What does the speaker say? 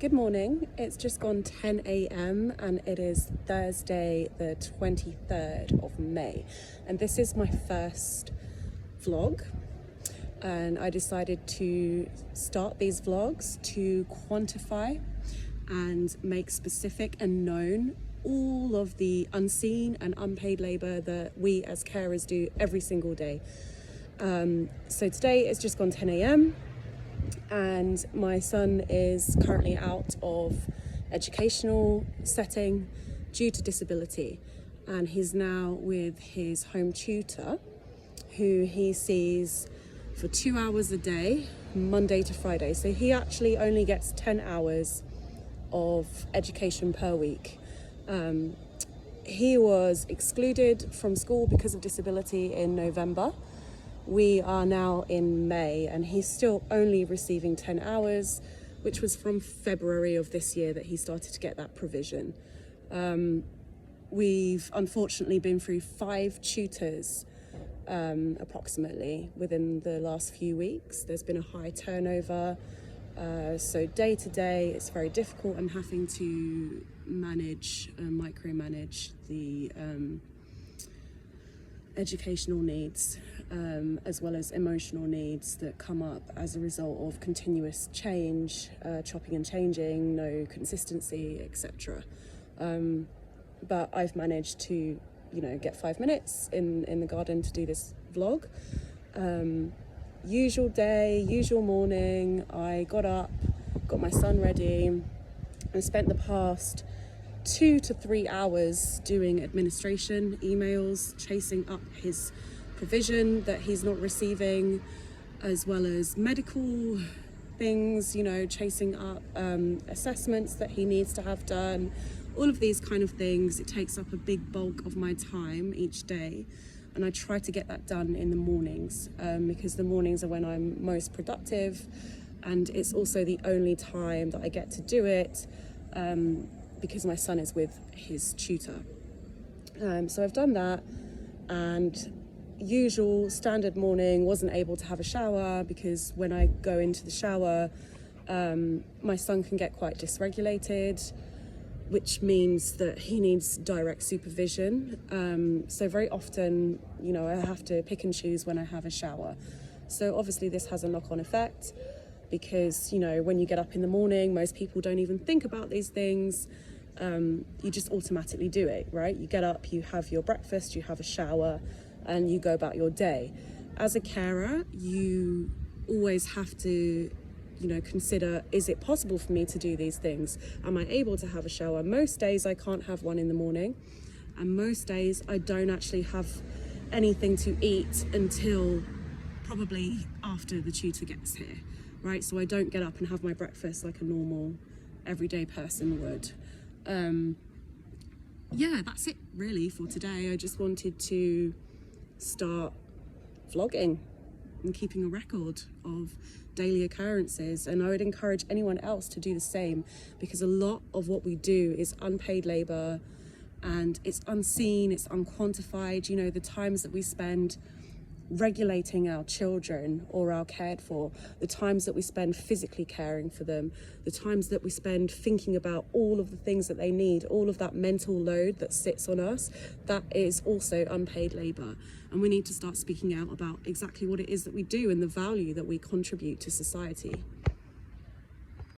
Good morning, it's just gone 10 a.m. and it is Thursday the 23rd of May, and this is my first vlog, and I decided to start these vlogs to quantify and make specific and known all of the unseen and unpaid labour that we as carers do every single day. So today it's just gone 10 a.m. and my son is currently out of educational setting due to disability, and he's now with his home tutor, who he sees for 2 hours a day, Monday to Friday. So he actually only gets 10 hours of education per week. He was excluded from school because of disability in November. We are now in May and he's still only receiving 10 hours, which was from February of this year that he started to get that provision. We've unfortunately been through 5 tutors approximately within the last few weeks. There's been a high turnover, so day to day it's very difficult. I'm having to micromanage the educational needs as well as emotional needs that come up as a result of continuous change, chopping and changing, no consistency, etc. But I've managed to, get 5 minutes in the garden to do this vlog. Usual day, usual morning, I got up, got my son ready, and spent the past 2 to 3 hours doing administration, emails, chasing up his provision that he's not receiving, as well as medical things, chasing up assessments that he needs to have done, all of these kind of things. It takes up a big bulk of my time each day, and I try to get that done in the mornings because the mornings are when I'm most productive, and it's also the only time that I get to do it because my son is with his tutor. So I've done that, and usual standard morning, wasn't able to have a shower because when I go into the shower, my son can get quite dysregulated, which means that he needs direct supervision. So very often, I have to pick and choose when I have a shower. So obviously this has a knock-on effect because, when you get up in the morning, most people don't even think about these things. You just automatically do it, right? You get up, you have your breakfast, you have a shower, and you go about your day. As a carer, you always have to consider, is it possible for me to do these things? Am I able to have a shower? Most days I can't have one in the morning, and most days I don't actually have anything to eat until probably after the tutor gets here, right? So I don't get up and have my breakfast like a normal everyday person would. Yeah, that's it really for today. I just wanted to start vlogging and keeping a record of daily occurrences, and I would encourage anyone else to do the same, because a lot of what we do is unpaid labor and it's unseen, it's unquantified. The times that we spend regulating our children or our cared for, the times that we spend physically caring for them, the times that we spend thinking about all of the things that they need, all of that mental load that sits on us, that is also unpaid labor. And we need to start speaking out about exactly what it is that we do and the value that we contribute to society.